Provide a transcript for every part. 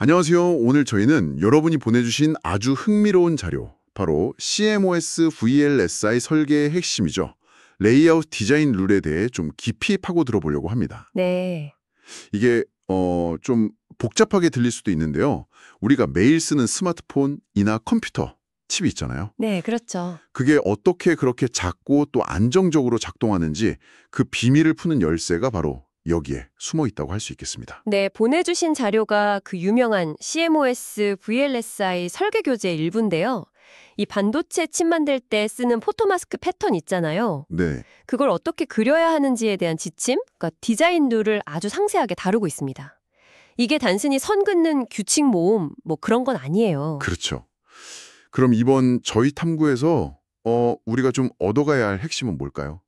안녕하세요. 오늘 저희는 여러분이 보내주신 아주 흥미로운 자료, 바로 CMOS VLSI 설계의 핵심이죠. 레이아웃 디자인 룰에 대해 좀 깊이 파고 들어보려고 합니다. 네. 이게 좀 복잡하게 들릴 수도 있는데요. 우리가 매일 쓰는 스마트폰이나 컴퓨터, 칩이 있잖아요. 네, 그렇죠. 그게 어떻게 그렇게 작고 또 안정적으로 작동하는지 그 비밀을 푸는 열쇠가 바로 여기에 숨어 있다고 할 수 있겠습니다. 네, 보내주신 자료가 그 유명한 CMOS VLSI 설계 교재 일부인데요. 이 반도체 칩 만들 때 쓰는 포토마스크 패턴 있잖아요. 네. 그걸 어떻게 그려야 하는지에 대한 지침, 그러니까 디자인 룰을 아주 상세하게 다루고 있습니다. 이게 단순히 선 긋는 규칙 모음, 뭐 그런 건 아니에요. 그렇죠. 그럼 이번 저희 탐구에서 우리가 좀 얻어가야 할 핵심은 뭘까요?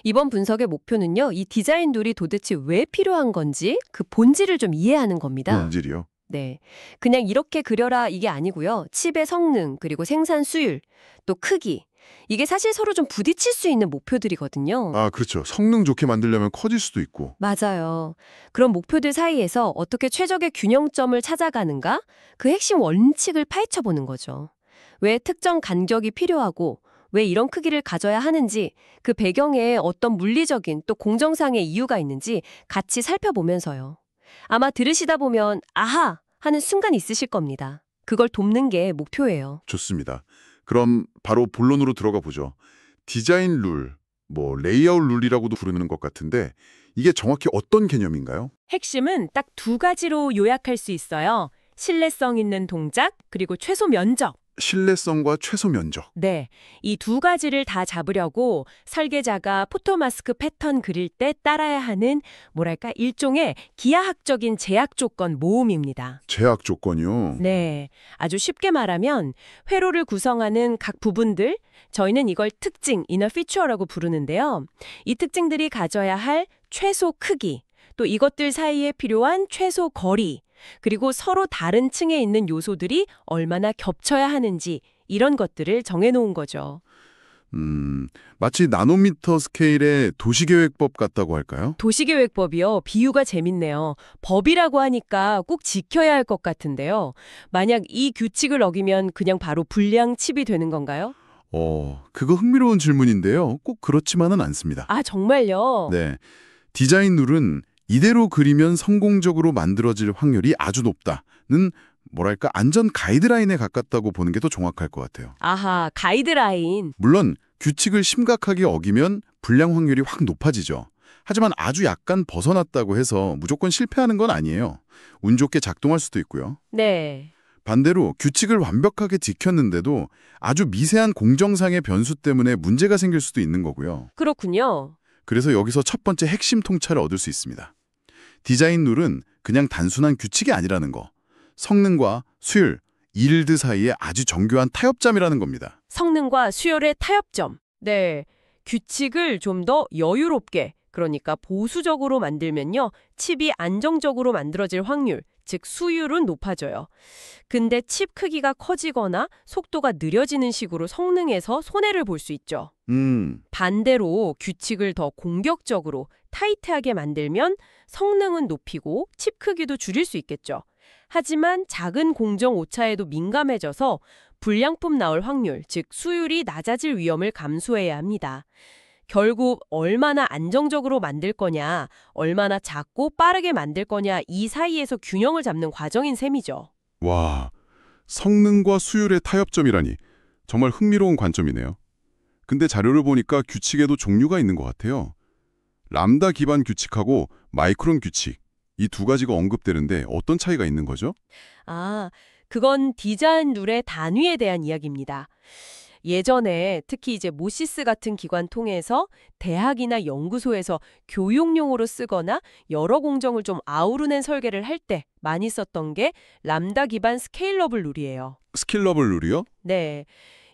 이번 분석의 목표는요, 이 디자인 룰이 도대체 왜 필요한 건지 그 본질을 좀 이해하는 겁니다. 본질이요? 네. 그냥 이렇게 그려라 이게 아니고요. 칩의 성능, 그리고 생산 수율, 또 크기. 이게 사실 서로 좀 부딪힐 수 있는 목표들이거든요. 아, 그렇죠. 성능 좋게 만들려면 커질 수도 있고. 맞아요. 그런 목표들 사이에서 어떻게 최적의 균형점을 찾아가는가? 그 핵심 원칙을 파헤쳐보는 거죠. 왜 특정 간격이 필요하고 왜 이런 크기를 가져야 하는지 그 배경에 어떤 물리적인 또 공정상의 이유가 있는지 같이 살펴보면서요. 아마 들으시다 보면 아하! 하는 순간 있으실 겁니다. 그걸 돕는 게 목표예요. 좋습니다. 그럼 바로 본론으로 들어가 보죠. 디자인 룰, 레이아웃 룰이라고도 부르는 것 같은데 이게 정확히 어떤 개념인가요? 핵심은 딱 두 가지로 요약할 수 있어요. 신뢰성 있는 동작, 그리고 최소 면적. 신뢰성과 최소 면적. 네, 이 두 가지를 다 잡으려고 설계자가 포토마스크 패턴 그릴 때 따라야 하는 뭐랄까 일종의 기하학적인 제약 조건 모음입니다. 제약 조건이요? 네, 아주 쉽게 말하면 회로를 구성하는 각 부분들, 저희는 이걸 특징, 이너 피처라고 부르는데요. 이 특징들이 가져야 할 최소 크기, 또 이것들 사이에 필요한 최소 거리, 그리고 서로 다른 층에 있는 요소들이 얼마나 겹쳐야 하는지 이런 것들을 정해놓은 거죠. 마치 나노미터 스케일의 도시계획법 같다고 할까요? 도시계획법이요. 비유가 재밌네요. 법이라고 하니까 꼭 지켜야 할 것 같은데요. 만약 이 규칙을 어기면 그냥 바로 불량 칩이 되는 건가요? 그거 흥미로운 질문인데요. 꼭 그렇지만은 않습니다. 아, 정말요? 네. 디자인 룰은 이대로 그리면 성공적으로 만들어질 확률이 아주 높다는 안전 가이드라인에 가깝다고 보는 게 더 정확할 것 같아요. 아하, 가이드라인. 물론 규칙을 심각하게 어기면 불량 확률이 확 높아지죠. 하지만 아주 약간 벗어났다고 해서 무조건 실패하는 건 아니에요. 운 좋게 작동할 수도 있고요. 네. 반대로 규칙을 완벽하게 지켰는데도 아주 미세한 공정상의 변수 때문에 문제가 생길 수도 있는 거고요. 그렇군요. 그래서 여기서 첫 번째 핵심 통찰을 얻을 수 있습니다. 디자인 룰은 그냥 단순한 규칙이 아니라는 거. 성능과 수율, 일드 사이에 아주 정교한 타협점이라는 겁니다. 성능과 수율의 타협점. 네. 규칙을 좀 더 여유롭게, 그러니까 보수적으로 만들면요. 칩이 안정적으로 만들어질 확률, 즉 수율은 높아져요. 근데 칩 크기가 커지거나 속도가 느려지는 식으로 성능에서 손해를 볼 수 있죠. 반대로 규칙을 더 공격적으로 타이트하게 만들면 성능은 높이고 칩 크기도 줄일 수 있겠죠. 하지만 작은 공정 오차에도 민감해져서 불량품 나올 확률, 즉 수율이 낮아질 위험을 감수해야 합니다. 결국 얼마나 안정적으로 만들 거냐, 얼마나 작고 빠르게 만들 거냐 이 사이에서 균형을 잡는 과정인 셈이죠. 와, 성능과 수율의 타협점이라니 정말 흥미로운 관점이네요. 근데 자료를 보니까 규칙에도 종류가 있는 것 같아요. 람다 기반 규칙하고 마이크론 규칙, 이 두 가지가 언급되는데 어떤 차이가 있는 거죠? 아, 그건 디자인 룰의 단위에 대한 이야기입니다. 예전에 특히 이제 모시스 같은 기관 통해서 대학이나 연구소에서 교육용으로 쓰거나 여러 공정을 좀 아우르낸 설계를 할 때 많이 썼던 게 람다 기반 스케일러블 룰이에요. 스킬러블 룰이요? 네.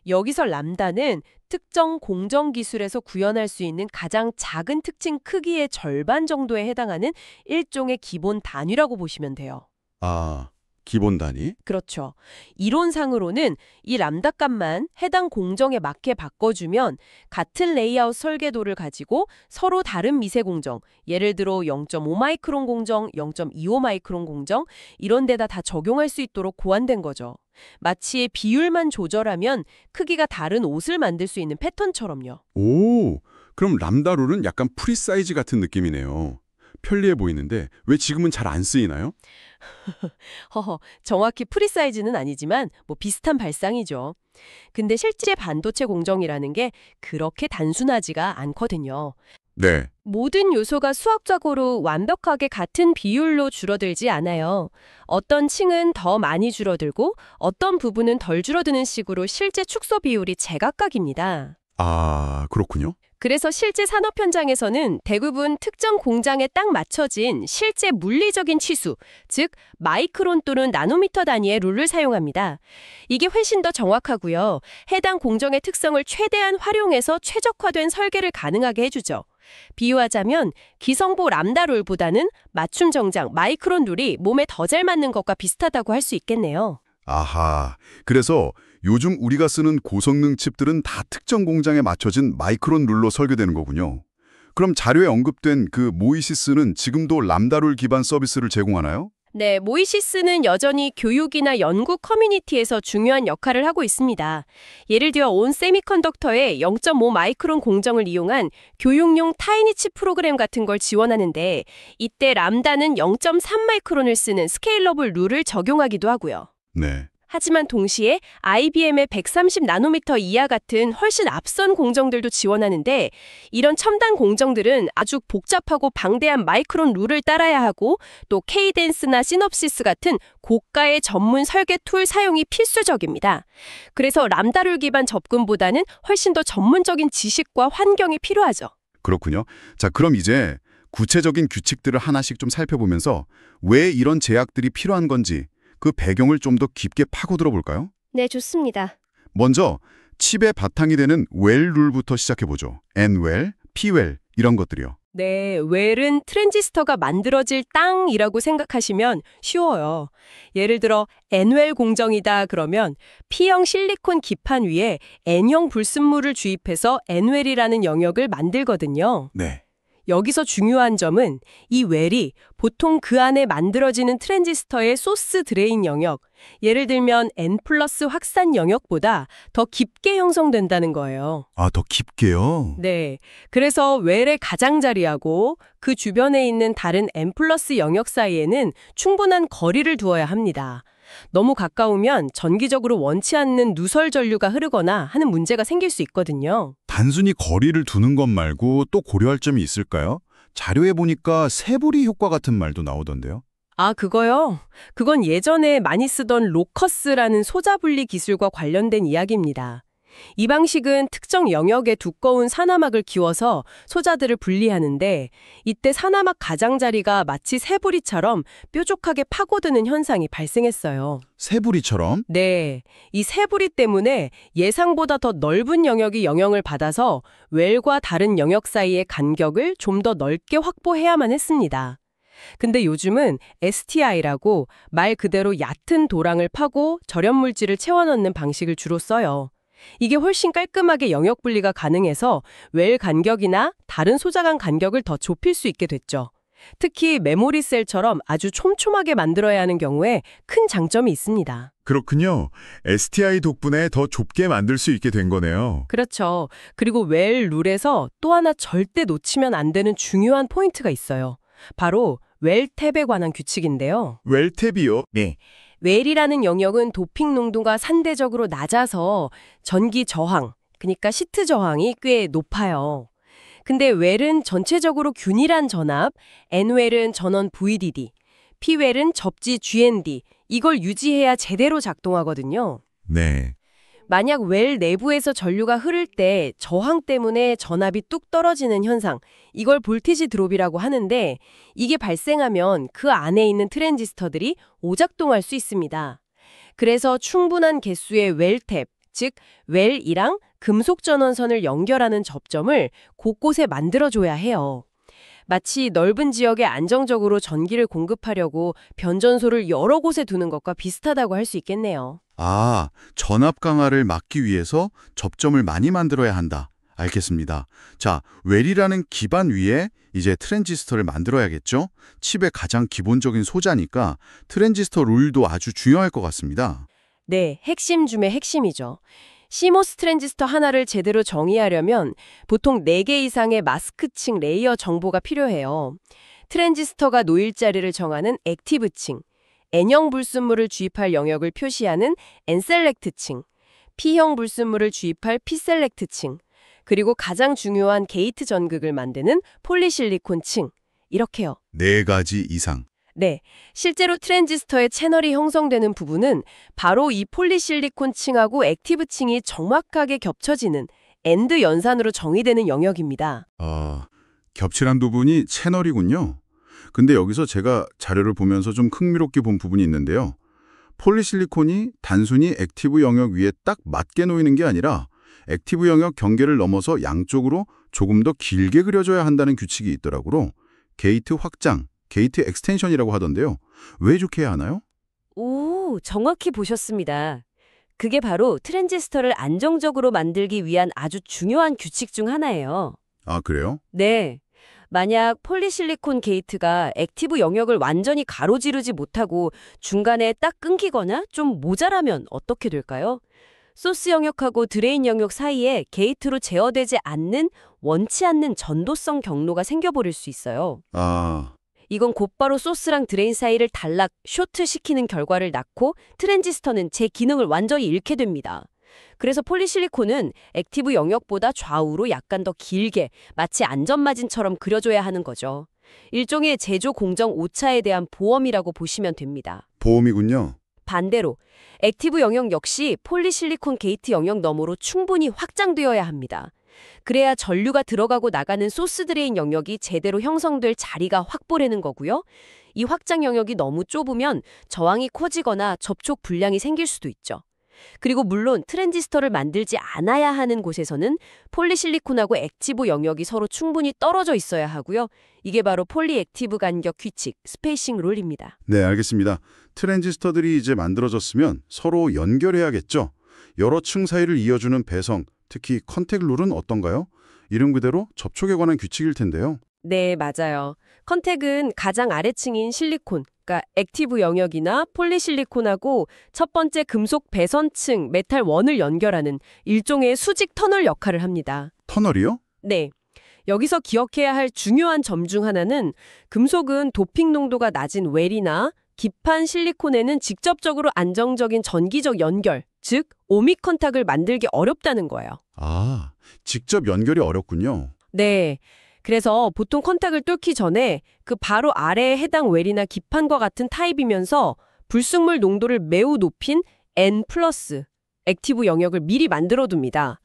여기서 람다는 특정 공정 기술에서 구현할 수 있는 가장 작은 특징 크기의 절반 정도에 해당하는 일종의 기본 단위라고 보시면 돼요. 아, 기본 단위? 그렇죠. 이론상으로는 이 람다 값만 해당 공정에 맞게 바꿔주면 같은 레이아웃 설계도를 가지고 서로 다른 미세 공정, 예를 들어 0.5 마이크론 공정, 0.25 마이크론 공정 이런 데다 다 적용할 수 있도록 고안된 거죠. 마치 비율만 조절하면 크기가 다른 옷을 만들 수 있는 패턴처럼요. 오, 그럼 람다 룰은 약간 프리사이즈 같은 느낌이네요. 편리해 보이는데 왜 지금은 잘 안 쓰이나요? 허허, 정확히 프리사이즈는 아니지만 뭐 비슷한 발상이죠. 근데 실제 반도체 공정이라는 게 그렇게 단순하지가 않거든요. 네. 모든 요소가 수학적으로 완벽하게 같은 비율로 줄어들지 않아요. 어떤 층은 더 많이 줄어들고 어떤 부분은 덜 줄어드는 식으로 실제 축소 비율이 제각각입니다. 아, 그렇군요. 그래서 실제 산업 현장에서는 대부분 특정 공장에 딱 맞춰진 실제 물리적인 치수, 즉 마이크론 또는 나노미터 단위의 룰을 사용합니다. 이게 훨씬 더 정확하고요. 해당 공정의 특성을 최대한 활용해서 최적화된 설계를 가능하게 해주죠. 비유하자면 기성보 람다 룰보다는 맞춤 정장 마이크론 룰이 몸에 더 잘 맞는 것과 비슷하다고 할 수 있겠네요. 아하, 그래서 요즘 우리가 쓰는 고성능 칩들은 다 특정 공장에 맞춰진 마이크론 룰로 설계되는 거군요. 그럼 자료에 언급된 그 모이시스는 지금도 람다룰 기반 서비스를 제공하나요? 네, 모이시스는 여전히 교육이나 연구 커뮤니티에서 중요한 역할을 하고 있습니다. 예를 들어 온 세미컨덕터의 0.5 마이크론 공정을 이용한 교육용 타이니칩 프로그램 같은 걸 지원하는데 이때 람다는 0.3 마이크론을 쓰는 스케일러블 룰을 적용하기도 하고요. 네. 하지만 동시에 IBM의 130 나노미터 이하 같은 훨씬 앞선 공정들도 지원하는데 이런 첨단 공정들은 아주 복잡하고 방대한 마이크론 룰을 따라야 하고 또 케이덴스나 시놉시스 같은 고가의 전문 설계 툴 사용이 필수적입니다. 그래서 람다 룰 기반 접근보다는 훨씬 더 전문적인 지식과 환경이 필요하죠. 그렇군요. 자, 그럼 이제 구체적인 규칙들을 하나씩 좀 살펴보면서 왜 이런 제약들이 필요한 건지 그 배경을 좀 더 깊게 파고들어 볼까요? 네, 좋습니다. 먼저 칩의 바탕이 되는 웰 룰부터 시작해보죠. N웰, P웰 이런 것들이요. 네, 웰은 트랜지스터가 만들어질 땅이라고 생각하시면 쉬워요. 예를 들어 N웰 공정이다 그러면 P형 실리콘 기판 위에 N형 불순물을 주입해서 N웰이라는 영역을 만들거든요. 네. 여기서 중요한 점은 이 웰이 보통 그 안에 만들어지는 트랜지스터의 소스 드레인 영역, 예를 들면 N 플러스 확산 영역보다 더 깊게 형성된다는 거예요. 아, 더 깊게요? 네. 그래서 웰의 가장자리하고 그 주변에 있는 다른 N 플러스 영역 사이에는 충분한 거리를 두어야 합니다. 너무 가까우면 전기적으로 원치 않는 누설 전류가 흐르거나 하는 문제가 생길 수 있거든요. 단순히 거리를 두는 것 말고 또 고려할 점이 있을까요? 자료에 보니까 세부리 효과 같은 말도 나오던데요. 아, 그거요? 그건 예전에 많이 쓰던 로커스라는 소자 분리 기술과 관련된 이야기입니다. 이 방식은 특정 영역에 두꺼운 산화막을 기워서 소자들을 분리하는데 이때 산화막 가장자리가 마치 새부리처럼 뾰족하게 파고드는 현상이 발생했어요. 세부리처럼? 네, 이 새부리 때문에 예상보다 더 넓은 영역이 영향을 받아서 웰과 다른 영역 사이의 간격을 좀 더 넓게 확보해야만 했습니다. 근데 요즘은 STI라고 말 그대로 얕은 도랑을 파고 절연물질을 채워넣는 방식을 주로 써요. 이게 훨씬 깔끔하게 영역 분리가 가능해서 웰 간격이나 다른 소자 간 간격을 더 좁힐 수 있게 됐죠. 특히 메모리 셀처럼 아주 촘촘하게 만들어야 하는 경우에 큰 장점이 있습니다. 그렇군요. STI 덕분에 더 좁게 만들 수 있게 된 거네요. 그렇죠. 그리고 웰 룰에서 또 하나 절대 놓치면 안 되는 중요한 포인트가 있어요. 바로 웰 탭에 관한 규칙인데요. 웰탭이요? 네. 웰이라는 영역은 도핑 농도가 상대적으로 낮아서 전기 저항, 그러니까 시트 저항이 꽤 높아요. 근데 웰은 전체적으로 균일한 전압, N웰은 전원 VDD, P웰은 접지 GND, 이걸 유지해야 제대로 작동하거든요. 네. 만약 웰 내부에서 전류가 흐를 때 저항 때문에 전압이 뚝 떨어지는 현상, 이걸 볼티지 드롭이라고 하는데 이게 발생하면 그 안에 있는 트랜지스터들이 오작동할 수 있습니다. 그래서 충분한 개수의 웰탭, 즉 웰이랑 금속 전원선을 연결하는 접점을 곳곳에 만들어줘야 해요. 마치 넓은 지역에 안정적으로 전기를 공급하려고 변전소를 여러 곳에 두는 것과 비슷하다고 할 수 있겠네요. 아, 전압 강화를 막기 위해서 접점을 많이 만들어야 한다. 알겠습니다. 자, 웰이라는 기반 위에 이제 트랜지스터를 만들어야겠죠? 칩의 가장 기본적인 소자니까 트랜지스터 룰도 아주 중요할 것 같습니다. 네, 핵심 중의 핵심이죠. CMOS 트랜지스터 하나를 제대로 정의하려면 보통 4개 이상의 마스크층 레이어 정보가 필요해요. 트랜지스터가 놓일 자리를 정하는 액티브층, N형 불순물을 주입할 영역을 표시하는 N셀렉트층, P형 불순물을 주입할 P셀렉트층, 그리고 가장 중요한 게이트 전극을 만드는 폴리실리콘층, 이렇게요. 4가지 이상. 네, 실제로 트랜지스터의 채널이 형성되는 부분은 바로 이 폴리실리콘 층하고 액티브 층이 정확하게 겹쳐지는 엔드 연산으로 정의되는 영역입니다. 겹치란 부분이 채널이군요. 근데 여기서 제가 자료를 보면서 좀 흥미롭게 본 부분이 있는데요. 폴리실리콘이 단순히 액티브 영역 위에 딱 맞게 놓이는 게 아니라 액티브 영역 경계를 넘어서 양쪽으로 조금 더 길게 그려져야 한다는 규칙이 있더라고요. 게이트 확장, 게이트 엑스텐션이라고 하던데요. 왜 좋게 해야 하나요? 오, 정확히 보셨습니다. 그게 바로 트랜지스터를 안정적으로 만들기 위한 아주 중요한 규칙 중 하나예요. 아, 그래요? 네. 만약 폴리실리콘 게이트가 액티브 영역을 완전히 가로지르지 못하고 중간에 딱 끊기거나 좀 모자라면 어떻게 될까요? 소스 영역하고 드레인 영역 사이에 게이트로 제어되지 않는 원치 않는 전도성 경로가 생겨버릴 수 있어요. 이건 곧바로 소스랑 드레인 사이를 단락, 쇼트시키는 결과를 낳고 트랜지스터는 제 기능을 완전히 잃게 됩니다. 그래서 폴리실리콘은 액티브 영역보다 좌우로 약간 더 길게 마치 안전마진처럼 그려줘야 하는 거죠. 일종의 제조 공정 오차에 대한 보험이라고 보시면 됩니다. 보험이군요. 반대로 액티브 영역 역시 폴리실리콘 게이트 영역 너머로 충분히 확장되어야 합니다. 그래야 전류가 들어가고 나가는 소스 드레인 영역이 제대로 형성될 자리가 확보되는 거고요. 이 확장 영역이 너무 좁으면 저항이 커지거나 접촉 불량이 생길 수도 있죠. 그리고 물론 트랜지스터를 만들지 않아야 하는 곳에서는 폴리실리콘하고 액티브 영역이 서로 충분히 떨어져 있어야 하고요. 이게 바로 폴리액티브 간격 규칙, 스페이싱 룰입니다. 네, 알겠습니다. 트랜지스터들이 이제 만들어졌으면 서로 연결해야겠죠. 여러 층 사이를 이어주는 배성, 특히 컨택 룰은 어떤가요? 이름 그대로 접촉에 관한 규칙일 텐데요. 네, 맞아요. 컨택은 가장 아래층인 실리콘, 그러니까 액티브 영역이나 폴리실리콘하고 첫 번째 금속 배선층, 메탈 원을 연결하는 일종의 수직 터널 역할을 합니다. 터널이요? 네. 여기서 기억해야 할 중요한 점 중 하나는 금속은 도핑 농도가 낮은 웰이나 기판 실리콘에는 직접적으로 안정적인 전기적 연결, 즉 오믹 컨택을 만들기 어렵다는 거예요. 아, 직접 연결이 어렵군요. 네. 그래서 보통 컨택을 뚫기 전에 그 바로 아래에 해당 웰이나 기판과 같은 타입이면서 불순물 농도를 매우 높인 N+ 액티브 영역을 미리 만들어둡니다.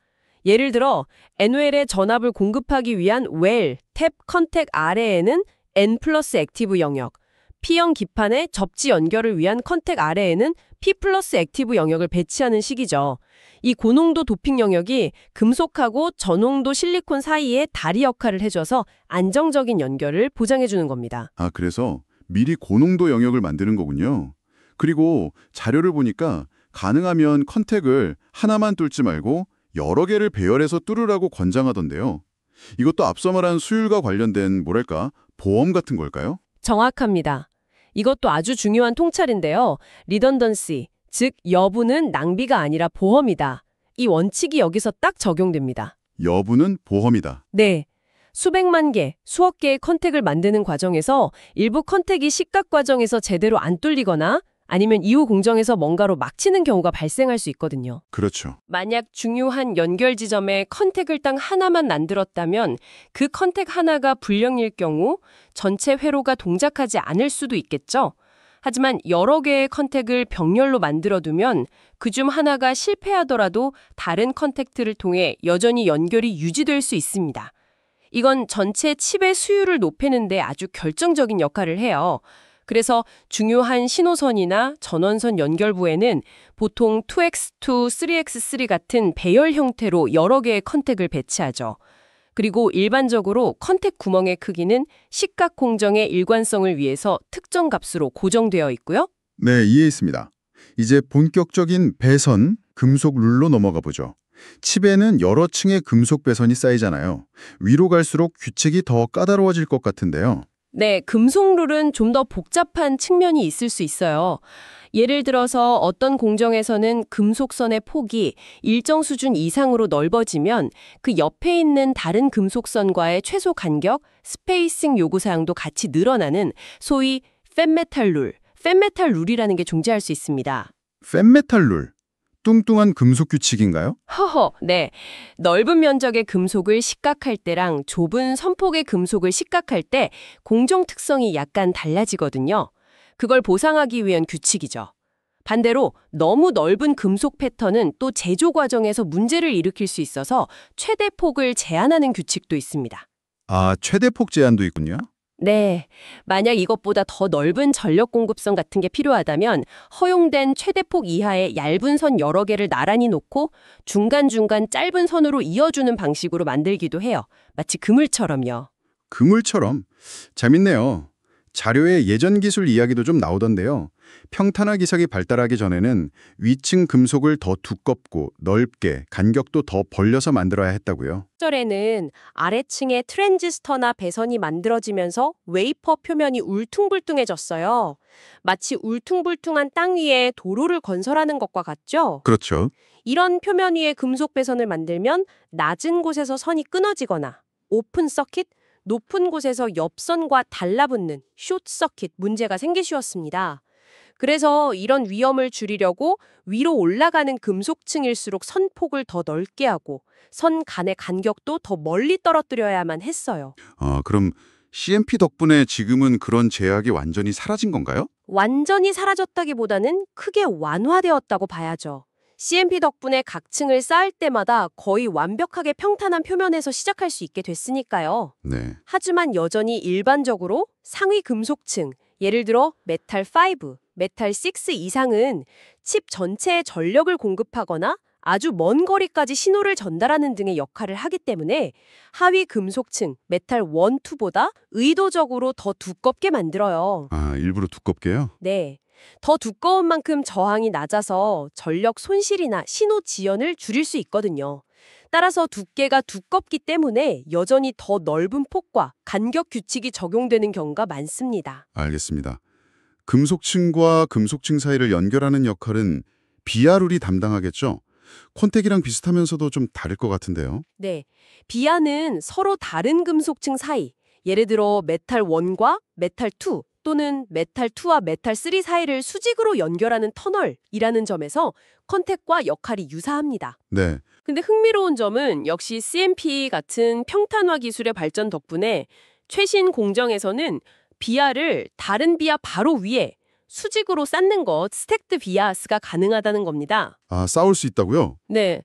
예를 들어 N웰에 전압을 공급하기 위한 웰, 탭 컨택 아래에는 N+ 액티브 영역, P형 기판의 접지 연결을 위한 컨택 아래에는 P+ 액티브 영역을 배치하는 식이죠. 이 고농도 도핑 영역이 금속하고 저농도 실리콘 사이에 다리 역할을 해줘서 안정적인 연결을 보장해주는 겁니다. 아, 그래서 미리 고농도 영역을 만드는 거군요. 그리고 자료를 보니까 가능하면 컨택을 하나만 뚫지 말고 여러 개를 배열해서 뚫으라고 권장하던데요. 이것도 앞서 말한 수율과 관련된 뭐랄까 보험 같은 걸까요? 정확합니다. 이것도 아주 중요한 통찰인데요. 리던던시, 즉 여부는 낭비가 아니라 보험이다. 이 원칙이 여기서 딱 적용됩니다. 여부는 보험이다. 네. 수백만 개, 수억 개의 컨택을 만드는 과정에서 일부 컨택이 식각 과정에서 제대로 안 뚫리거나 아니면 이후 공정에서 뭔가로 막히는 경우가 발생할 수 있거든요. 그렇죠. 만약 중요한 연결 지점에 컨택을 딱 하나만 만들었다면 그 컨택 하나가 불량일 경우 전체 회로가 동작하지 않을 수도 있겠죠. 하지만 여러 개의 컨택을 병렬로 만들어두면 그중 하나가 실패하더라도 다른 컨택트를 통해 여전히 연결이 유지될 수 있습니다. 이건 전체 칩의 수율을 높이는 데 아주 결정적인 역할을 해요. 그래서 중요한 신호선이나 전원선 연결부에는 보통 2x2, 3x3 같은 배열 형태로 여러 개의 컨택을 배치하죠. 그리고 일반적으로 컨택 구멍의 크기는 시각 공정의 일관성을 위해서 특정 값으로 고정되어 있고요. 네, 이해했습니다. 이제 본격적인 배선, 금속 룰로 넘어가 보죠. 칩에는 여러 층의 금속 배선이 쌓이잖아요. 위로 갈수록 규칙이 더 까다로워질 것 같은데요. 네, 금속 룰은 좀 더 복잡한 측면이 있을 수 있어요. 예를 들어서 어떤 공정에서는 금속선의 폭이 일정 수준 이상으로 넓어지면 그 옆에 있는 다른 금속선과의 최소 간격, 스페이싱 요구사항도 같이 늘어나는 소위 팹메탈 룰이라는 게 존재할 수 있습니다. 팹메탈 룰, 뚱뚱한 금속 규칙인가요? 네. 넓은 면적의 금속을 식각할 때랑 좁은 선폭의 금속을 식각할 때 공정 특성이 약간 달라지거든요. 그걸 보상하기 위한 규칙이죠. 반대로 너무 넓은 금속 패턴은 또 제조 과정에서 문제를 일으킬 수 있어서 최대 폭을 제한하는 규칙도 있습니다. 아, 최대 폭 제한도 있군요. 네. 만약 이것보다 더 넓은 전력 공급선 같은 게 필요하다면 허용된 최대폭 이하의 얇은 선 여러 개를 나란히 놓고 중간중간 짧은 선으로 이어주는 방식으로 만들기도 해요. 마치 그물처럼요. 그물처럼. 재밌네요. 자료에 예전 기술 이야기도 좀 나오던데요. 평탄화 기석이 발달하기 전에는 위층 금속을 더 두껍고 넓게, 간격도 더 벌려서 만들어야 했다고요. 시절에는 아래층에 트랜지스터나 배선이 만들어지면서 웨이퍼 표면이 울퉁불퉁해졌어요. 마치 울퉁불퉁한 땅 위에 도로를 건설하는 것과 같죠? 그렇죠. 이런 표면 위에 금속 배선을 만들면 낮은 곳에서 선이 끊어지거나 오픈 서킷, 높은 곳에서 옆선과 달라붙는 숏 서킷 문제가 생기 쉬웠습니다. 그래서 이런 위험을 줄이려고 위로 올라가는 금속층일수록 선폭을 더 넓게 하고 선 간의 간격도 더 멀리 떨어뜨려야만 했어요. 그럼 CMP 덕분에 지금은 그런 제약이 완전히 사라진 건가요? 완전히 사라졌다기보다는 크게 완화되었다고 봐야죠. CMP 덕분에 각 층을 쌓을 때마다 거의 완벽하게 평탄한 표면에서 시작할 수 있게 됐으니까요. 네. 하지만 여전히 일반적으로 상위 금속층, 예를 들어 메탈 5, 메탈 6 이상은 칩 전체에 전력을 공급하거나 아주 먼 거리까지 신호를 전달하는 등의 역할을 하기 때문에 하위 금속층, 메탈 1, 2보다 의도적으로 더 두껍게 만들어요. 아, 일부러 두껍게요? 네. 더 두꺼운 만큼 저항이 낮아서 전력 손실이나 신호 지연을 줄일 수 있거든요. 따라서 두께가 두껍기 때문에 여전히 더 넓은 폭과 간격 규칙이 적용되는 경우가 많습니다. 알겠습니다. 금속층과 금속층 사이를 연결하는 역할은 비아룰이 담당하겠죠? 콘택이랑 비슷하면서도 좀 다를 것 같은데요. 네. 비아는 서로 다른 금속층 사이, 예를 들어 메탈 1과 메탈 2 또는 메탈 2와 메탈 3 사이를 수직으로 연결하는 터널이라는 점에서 컨택과 역할이 유사합니다. 네. 근데 흥미로운 점은 역시 CMP 같은 평탄화 기술의 발전 덕분에 최신 공정에서는 비아를 다른 비아 바로 위에 수직으로 쌓는 것, 스택드 비아스가 가능하다는 겁니다. 아, 싸울 수 있다고요? 네.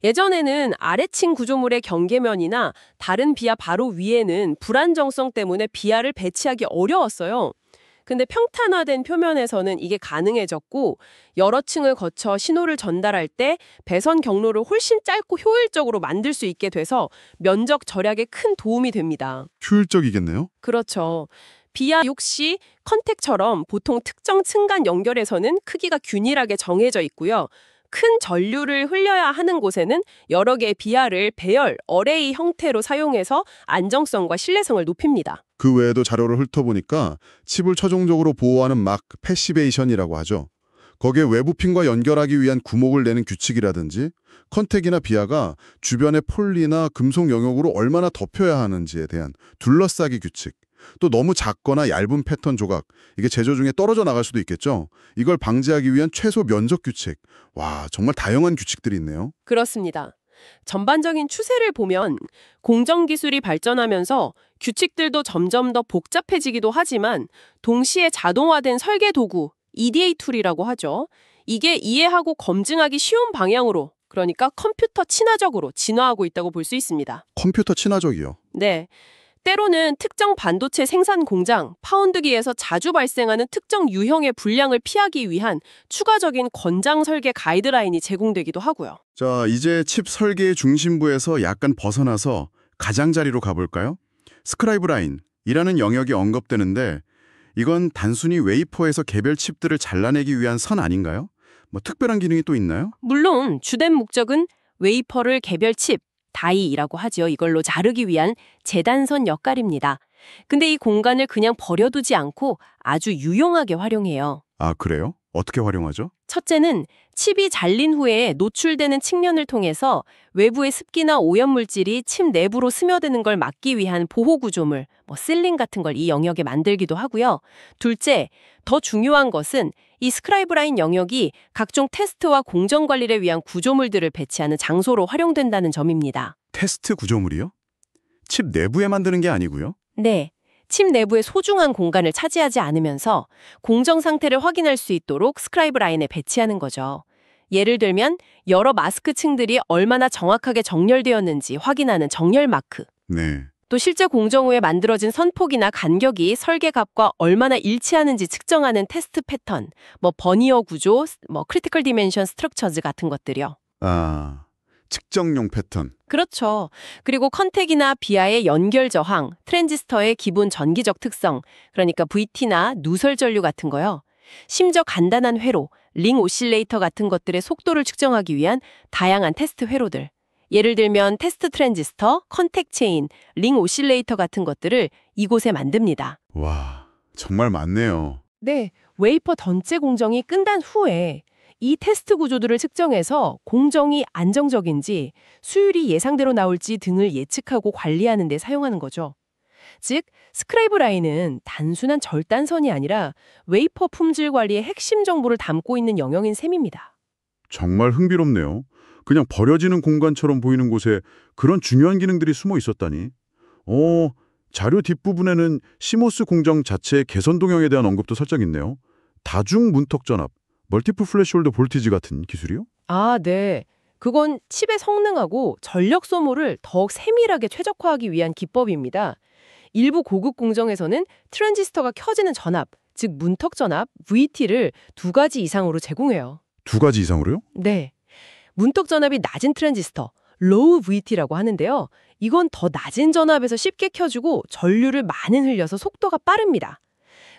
예전에는 아래층 구조물의 경계면이나 다른 비아 바로 위에는 불안정성 때문에 비아를 배치하기 어려웠어요. 근데 평탄화된 표면에서는 이게 가능해졌고 여러 층을 거쳐 신호를 전달할 때 배선 경로를 훨씬 짧고 효율적으로 만들 수 있게 돼서 면적 절약에 큰 도움이 됩니다. 효율적이겠네요? 그렇죠. 비아 역시 컨택처럼 보통 특정 층 간 연결에서는 크기가 균일하게 정해져 있고요. 큰 전류를 흘려야 하는 곳에는 여러 개의 비아를 배열, 어레이 형태로 사용해서 안정성과 신뢰성을 높입니다. 그 외에도 자료를 훑어보니까 칩을 최종적으로 보호하는 막 패시베이션이라고 하죠. 거기에 외부 핀과 연결하기 위한 구멍을 내는 규칙이라든지 컨택이나 비아가 주변의 폴리나 금속 영역으로 얼마나 덮여야 하는지에 대한 둘러싸기 규칙, 또 너무 작거나 얇은 패턴 조각, 이게 제조 중에 떨어져 나갈 수도 있겠죠. 이걸 방지하기 위한 최소 면적 규칙. 와, 정말 다양한 규칙들이 있네요. 그렇습니다. 전반적인 추세를 보면 공정 기술이 발전하면서 규칙들도 점점 더 복잡해지기도 하지만 동시에 자동화된 설계 도구, EDA 툴이라고 하죠. 이게 이해하고 검증하기 쉬운 방향으로, 그러니까 컴퓨터 친화적으로 진화하고 있다고 볼 수 있습니다. 컴퓨터 친화적이요. 네. 때로는 특정 반도체 생산 공장, 파운드기에서 자주 발생하는 특정 유형의 불량을 피하기 위한 추가적인 권장 설계 가이드라인이 제공되기도 하고요. 자, 이제 칩 설계의 중심부에서 약간 벗어나서 가장자리로 가볼까요? 스크라이브 라인이라는 영역이 언급되는데 이건 단순히 웨이퍼에서 개별 칩들을 잘라내기 위한 선 아닌가요? 뭐 특별한 기능이 또 있나요? 물론 주된 목적은 웨이퍼를 개별 칩, 다이라고 하죠. 이걸로 자르기 위한 재단선 역할입니다. 근데 이 공간을 그냥 버려두지 않고 아주 유용하게 활용해요. 아, 그래요? 어떻게 활용하죠? 첫째는 칩이 잘린 후에 노출되는 측면을 통해서 외부의 습기나 오염물질이 칩 내부로 스며드는 걸 막기 위한 보호구조물, 실링 같은 걸 이 영역에 만들기도 하고요. 둘째, 더 중요한 것은 이 스크라이브 라인 영역이 각종 테스트와 공정 관리를 위한 구조물들을 배치하는 장소로 활용된다는 점입니다. 테스트 구조물이요? 칩 내부에 만드는 게 아니고요? 네. 칩 내부의 소중한 공간을 차지하지 않으면서 공정 상태를 확인할 수 있도록 스크라이브 라인에 배치하는 거죠. 예를 들면 여러 마스크 층들이 얼마나 정확하게 정렬되었는지 확인하는 정렬 마크. 네. 또 실제 공정 후에 만들어진 선폭이나 간격이 설계값과 얼마나 일치하는지 측정하는 테스트 패턴, 버니어 구조, 크리티컬 디멘션 스트럭처즈 같은 것들이요. 아, 측정용 패턴. 그렇죠. 그리고 컨택이나 비하의 연결 저항, 트랜지스터의 기본 전기적 특성, 그러니까 VT나 누설 전류 같은 거요. 심지어 간단한 회로, 링 오실레이터 같은 것들의 속도를 측정하기 위한 다양한 테스트 회로들. 예를 들면 테스트 트랜지스터, 컨택 체인, 링 오실레이터 같은 것들을 이곳에 만듭니다. 와, 정말 많네요. 네, 웨이퍼 전체 공정이 끝난 후에 이 테스트 구조들을 측정해서 공정이 안정적인지 수율이 예상대로 나올지 등을 예측하고 관리하는 데 사용하는 거죠. 즉, 스크라이브 라인은 단순한 절단선이 아니라 웨이퍼 품질 관리의 핵심 정보를 담고 있는 영역인 셈입니다. 정말 흥미롭네요. 그냥 버려지는 공간처럼 보이는 곳에 그런 중요한 기능들이 숨어 있었다니. 자료 뒷부분에는 시모스 공정 자체의 개선 동향에 대한 언급도 살짝 있네요. 다중 문턱 전압, 멀티플 플래시홀드 볼티지 같은 기술이요? 아, 네. 그건 칩의 성능하고 전력 소모를 더욱 세밀하게 최적화하기 위한 기법입니다. 일부 고급 공정에서는 트랜지스터가 켜지는 전압, 즉 문턱 전압, VT를 2가지 이상으로 제공해요. 2가지 이상으로요? 네. 문턱 전압이 낮은 트랜지스터, 로우 VT라고 하는데요. 이건 더 낮은 전압에서 쉽게 켜주고 전류를 많이 흘려서 속도가 빠릅니다.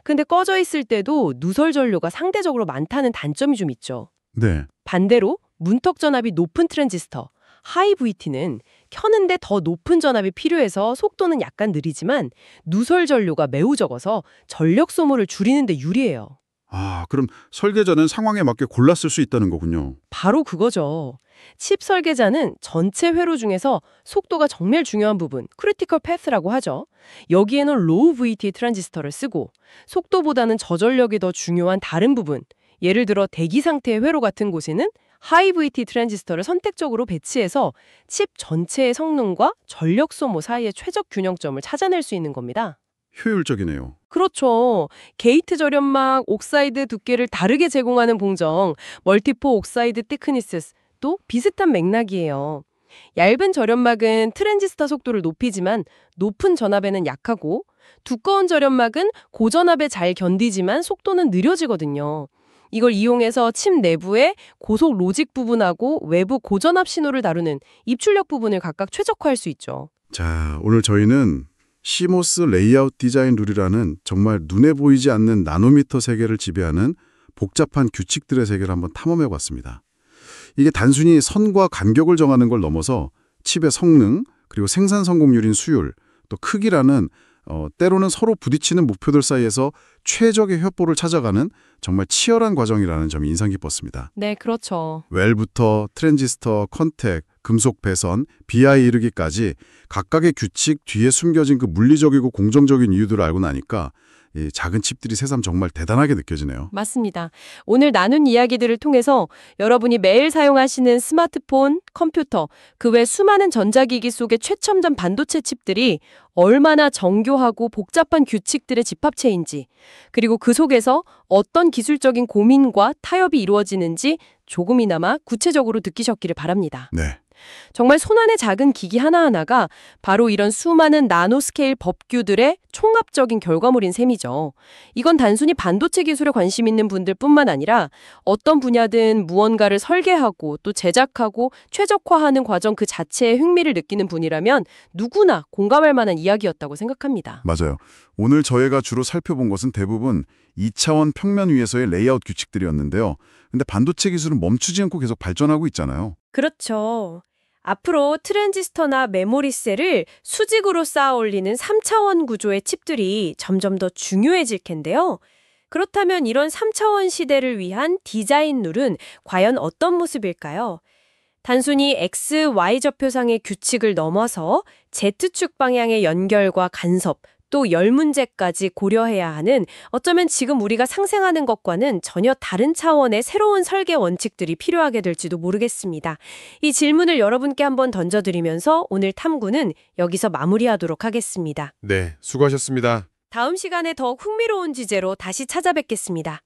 근데 꺼져 있을 때도 누설 전류가 상대적으로 많다는 단점이 좀 있죠. 네. 반대로 문턱 전압이 높은 트랜지스터, 하이 VT는 켜는데 더 높은 전압이 필요해서 속도는 약간 느리지만 누설 전류가 매우 적어서 전력 소모를 줄이는 데 유리해요. 아, 그럼 설계자는 상황에 맞게 골라 쓸 수 있다는 거군요. 바로 그거죠. 칩 설계자는 전체 회로 중에서 속도가 정말 중요한 부분, 크리티컬 패스라고 하죠. 여기에는 로우 VT 트랜지스터를 쓰고 속도보다는 저전력이 더 중요한 다른 부분, 예를 들어 대기 상태의 회로 같은 곳에는 하이 VT 트랜지스터를 선택적으로 배치해서 칩 전체의 성능과 전력 소모 사이의 최적 균형점을 찾아낼 수 있는 겁니다. 효율적이네요. 그렇죠. 게이트 절연막, 옥사이드 두께를 다르게 제공하는 봉정, 멀티포 옥사이드 티크니스도 비슷한 맥락이에요. 얇은 절연막은 트랜지스터 속도를 높이지만 높은 전압에는 약하고, 두꺼운 절연막은 고전압에 잘 견디지만 속도는 느려지거든요. 이걸 이용해서 칩 내부의 고속 로직 부분하고 외부 고전압 신호를 다루는 입출력 부분을 각각 최적화할 수 있죠. 자, 오늘 저희는 시모스 레이아웃 디자인 룰이라는 정말 눈에 보이지 않는 나노미터 세계를 지배하는 복잡한 규칙들의 세계를 한번 탐험해 봤습니다. 이게 단순히 선과 간격을 정하는 걸 넘어서 칩의 성능, 그리고 생산 성공률인 수율, 또 크기라는 때로는 서로 부딪히는 목표들 사이에서 최적의 협보를 찾아가는 정말 치열한 과정이라는 점이 인상 깊었습니다. 네, 그렇죠. 웰부터 트랜지스터, 컨택, 금속 배선, BI 이르기까지 각각의 규칙 뒤에 숨겨진 그 물리적이고 공정적인 이유들을 알고 나니까 이 작은 칩들이 새삼 정말 대단하게 느껴지네요. 맞습니다. 오늘 나눈 이야기들을 통해서 여러분이 매일 사용하시는 스마트폰, 컴퓨터, 그 외 수많은 전자기기 속의 최첨단 반도체 칩들이 얼마나 정교하고 복잡한 규칙들의 집합체인지, 그리고 그 속에서 어떤 기술적인 고민과 타협이 이루어지는지 조금이나마 구체적으로 느끼셨기를 바랍니다. 네. 정말 손안의 작은 기기 하나하나가 바로 이런 수많은 나노스케일 법규들의 총합적인 결과물인 셈이죠. 이건 단순히 반도체 기술에 관심 있는 분들뿐만 아니라 어떤 분야든 무언가를 설계하고 또 제작하고 최적화하는 과정 그 자체에 흥미를 느끼는 분이라면 누구나 공감할 만한 이야기였다고 생각합니다. 맞아요. 오늘 저희가 주로 살펴본 것은 대부분 2차원 평면 위에서의 레이아웃 규칙들이었는데요. 근데 반도체 기술은 멈추지 않고 계속 발전하고 있잖아요. 그렇죠. 앞으로 트랜지스터나 메모리셀을 수직으로 쌓아 올리는 3차원 구조의 칩들이 점점 더 중요해질 텐데요. 그렇다면 이런 3차원 시대를 위한 디자인 룰은 과연 어떤 모습일까요? 단순히 X, Y 좌표상의 규칙을 넘어서 Z축 방향의 연결과 간섭, 또 열 문제까지 고려해야 하는 어쩌면 지금 우리가 상생하는 것과는 전혀 다른 차원의 새로운 설계 원칙들이 필요하게 될지도 모르겠습니다. 이 질문을 여러분께 한번 던져드리면서 오늘 탐구는 여기서 마무리하도록 하겠습니다. 네, 수고하셨습니다. 다음 시간에 더욱 흥미로운 주제로 다시 찾아뵙겠습니다.